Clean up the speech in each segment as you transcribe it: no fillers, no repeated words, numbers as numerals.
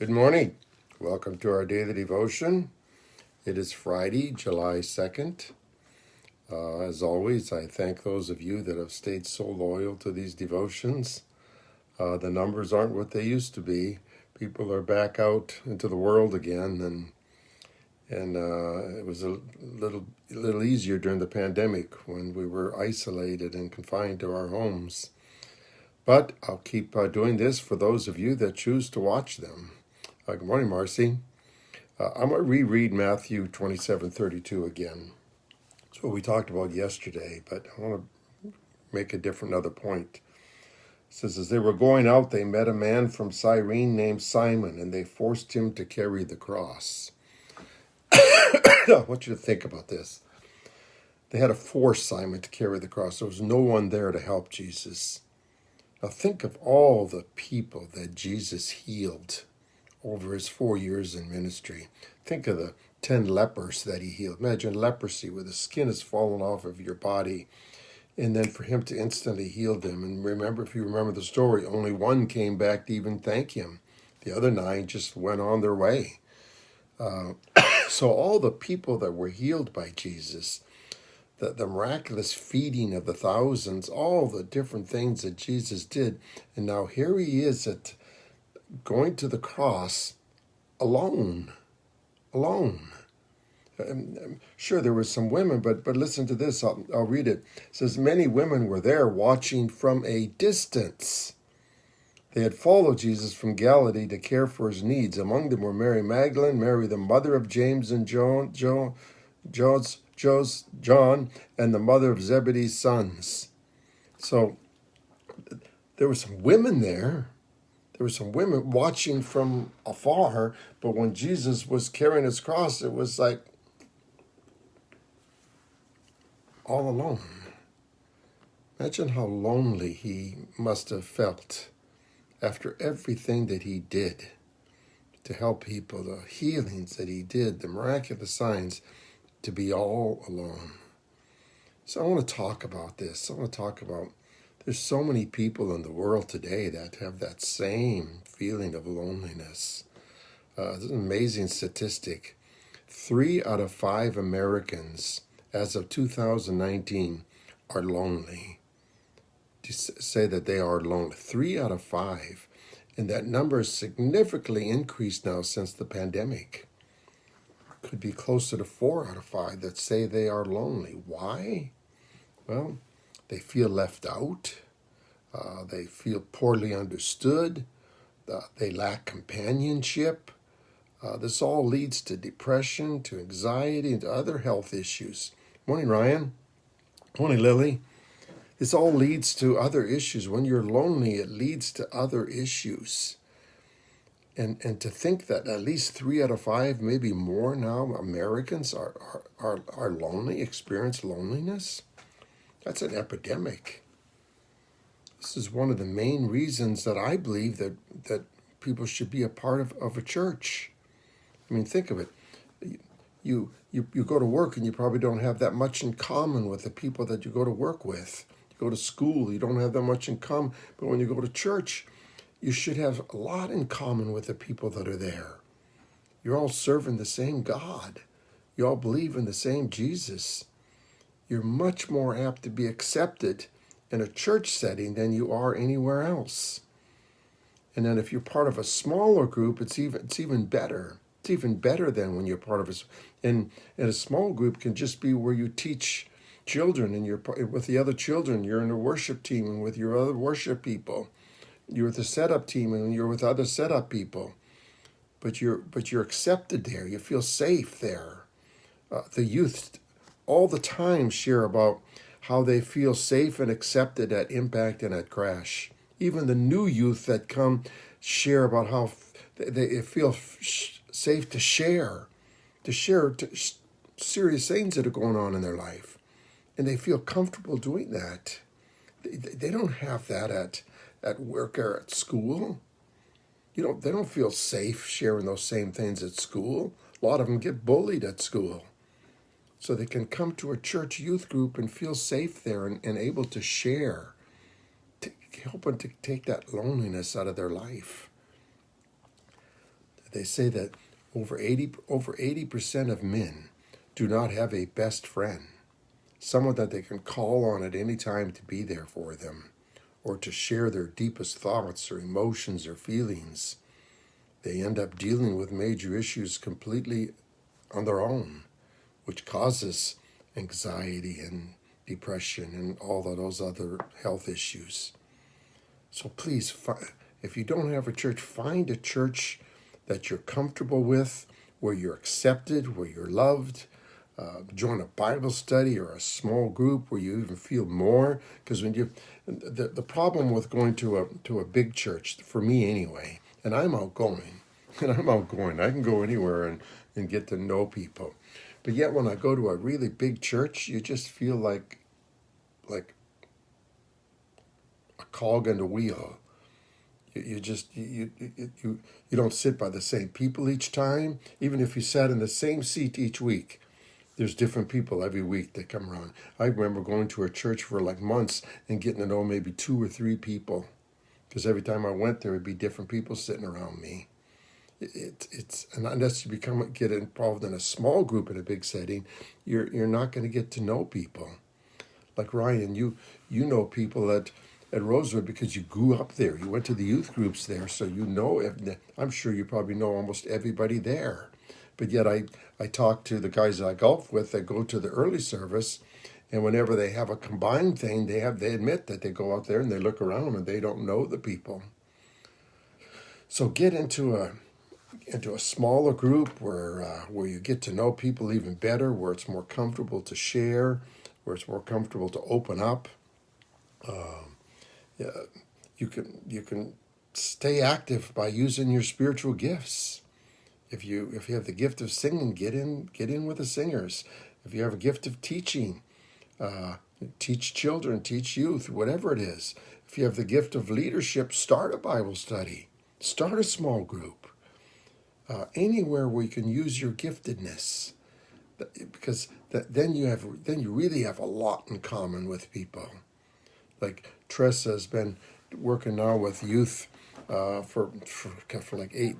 Good morning. Welcome to our daily devotion. It is Friday, July 2nd. As always, I thank those of you that have stayed so loyal to these devotions. The numbers aren't what they used to be. People are back out into the world again, and it was a little easier during the pandemic when we were isolated and confined to our homes. But I'll keep doing this for those of you that choose to watch them. Good morning, Marcy. I'm going to reread Matthew 27:32 again. It's what we talked about yesterday, but I want to make a different other point. It says, as they were going out, they met a man from Cyrene named Simon, and they forced him to carry the cross. I want you to think about this. They had to force Simon to carry the cross. There was no one there to help Jesus. Now think of all the people that Jesus healed over his 4 years in ministry. Think of the 10 lepers that he healed. Imagine leprosy where the skin has fallen off of your body, and then for him to instantly heal them. And remember, if you remember the story, only one came back to even thank him. The other 9 just went on their way. So all the people that were healed by Jesus, the miraculous feeding of the thousands, all the different things that Jesus did. And now here he is going to the cross alone. Sure, there were some women, but listen to this. I'll read it. It says, many women were there watching from a distance. They had followed Jesus from Galilee to care for his needs. Among them were Mary Magdalene, Mary the mother of James and John, and the mother of Zebedee's sons. So there were some women there. There were some women watching from afar, but when Jesus was carrying his cross, it was like all alone. Imagine how lonely he must have felt after everything that he did to help people, the healings that he did, the miraculous signs, to be all alone. So I want to talk about this. I want to talk about there's so many people in the world today that have that same feeling of loneliness. It's an amazing statistic. 3 out of 5 Americans, as of 2019, are lonely. To say that they are lonely. 3 out of 5. And that number has significantly increased now since the pandemic. Could be closer to 4 out of 5 that say they are lonely. Why? Well, they feel left out. They feel poorly understood. They lack companionship. This all leads to depression, to anxiety, and to other health issues. Morning, Ryan. Morning, Lily. This all leads to other issues. When you're lonely, it leads to other issues. And to think that at least 3 out of 5, maybe more now, Americans are lonely, experience loneliness. That's an epidemic. This is one of the main reasons that I believe that people should be a part of a church. I mean, think of it. You go to work and you probably don't have that much in common with the people that you go to work with. You go to school, you don't have that much in common. But when you go to church, you should have a lot in common with the people that are there. You're all serving the same God. You all believe in the same Jesus. You're much more apt to be accepted in a church setting than you are anywhere else. And then if you're part of a smaller group, it's even better. It's even better than when you're part of and a small group can just be where you teach children and you're with the other children. You're in a worship team and with your other worship people. You're with the setup team and you're with other setup people. But you're accepted there. You feel safe there. The youth all the time share about how they feel safe and accepted at Impact and at Crash. Even the new youth that come share about how they feel safe to share serious things that are going on in their life. And they feel comfortable doing that. They don't have that at work or at school. They don't feel safe sharing those same things at school. A lot of them get bullied at school. So they can come to a church youth group and feel safe there and able to share, helping to take that loneliness out of their life. They say that over 80% of men do not have a best friend, someone that they can call on at any time to be there for them, or to share their deepest thoughts or emotions or feelings. They end up dealing with major issues completely on their own, which causes anxiety and depression and all of those other health issues. So please, if you don't have a church, find a church that you're comfortable with, where you're accepted, where you're loved. Join a Bible study or a small group where you even feel more. Because when the problem with going to a big church, for me anyway, and I'm outgoing, I can go anywhere and get to know people. But yet when I go to a really big church, you just feel like a cog in the wheel. You don't sit by the same people each time. Even if you sat in the same seat each week, there's different people every week that come around. I remember going to a church for like months and getting to know maybe 2 or 3 people, because every time I went there, it'd be different people sitting around me. It's and unless you get involved in a small group in a big setting, you're not going to get to know people. Like Ryan, you know people at Rosewood because you grew up there. You went to the youth groups there, so you know. I'm sure you probably know almost everybody there. But yet I talk to the guys I golf with that go to the early service, and whenever they have a combined thing, they admit that they go out there and they look around and they don't know the people. So get into a smaller group where you get to know people even better, where it's more comfortable to share, where it's more comfortable to open up. You can stay active by using your spiritual gifts. If you have the gift of singing, get in with the singers. If you have a gift of teaching, teach children, teach youth, whatever it is. If you have the gift of leadership, start a Bible study, start a small group. Anywhere where you can use your giftedness, because then you really have a lot in common with people. Like Tressa has been working now with youth for like eight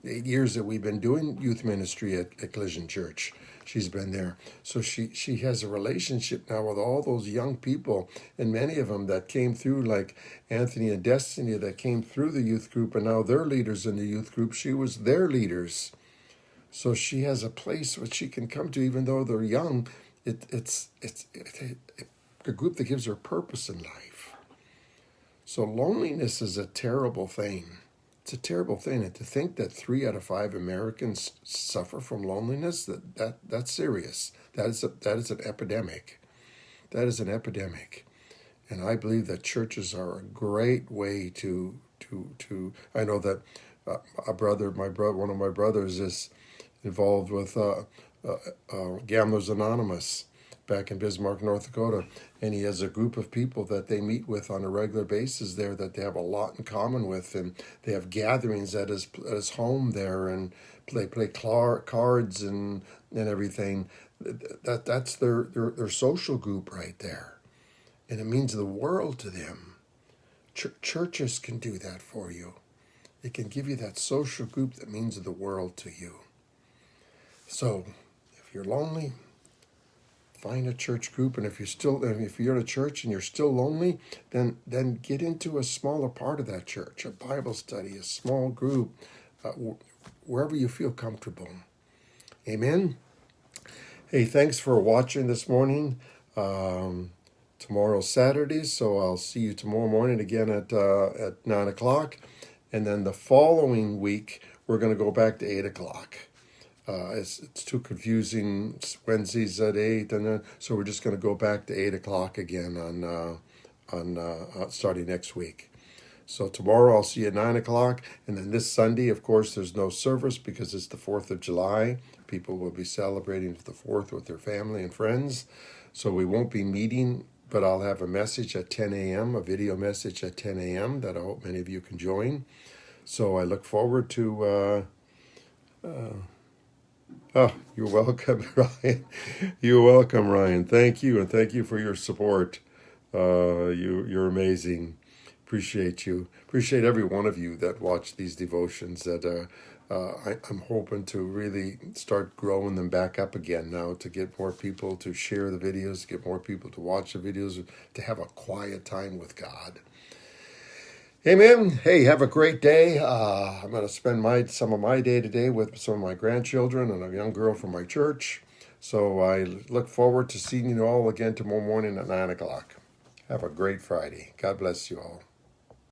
years that we've been doing youth ministry at Collision Church. She's been there. So she has a relationship now with all those young people, and many of them that came through, like Anthony and Destiny, that came through the youth group, and now they're leaders in the youth group. She was their leaders. So she has a place which she can come to, even though they're young. It's a group that gives her purpose in life. So loneliness is a terrible thing. It's a terrible thing. And to think that 3 out of 5 Americans suffer from loneliness, that's serious. That is an epidemic. That is an epidemic. And I believe that churches are a great way to I know that one of my brothers is involved with Gamblers Anonymous back in Bismarck, North Dakota, and he has a group of people that they meet with on a regular basis there that they have a lot in common with, and they have gatherings at his home there, and play cards and everything. That's their social group right there, and it means the world to them. Churches can do that for you. It can give you that social group that means the world to you. So, if you're lonely, find a church group, and if you're in a church and you're still lonely, then get into a smaller part of that church, a Bible study, a small group, wherever you feel comfortable. Amen. Hey, thanks for watching this morning. Tomorrow's Saturday, so I'll see you tomorrow morning again at 9 o'clock, and then the following week we're going to go back to 8 o'clock. It's too confusing. Wednesdays at 8, and then so we're just going to go back to 8 o'clock again on starting next week. So tomorrow I'll see you at 9 o'clock, and then this Sunday, of course, there's no service because it's the 4th of July. People will be celebrating the 4th with their family and friends, so we won't be meeting, but I'll have a message at 10 a.m., a video message at 10 a.m. that I hope many of you can join. So I look forward to... you're welcome, Ryan. You're welcome, Ryan. Thank you, and thank you for your support. You're amazing. Appreciate you. Appreciate every one of you that watch these devotions. I'm hoping to really start growing them back up again now, to get more people to share the videos, to get more people to watch the videos, to have a quiet time with God. Amen. Hey, have a great day. I'm going to spend some of my day today with some of my grandchildren and a young girl from my church. So I look forward to seeing you all again tomorrow morning at 9 o'clock. Have a great Friday. God bless you all.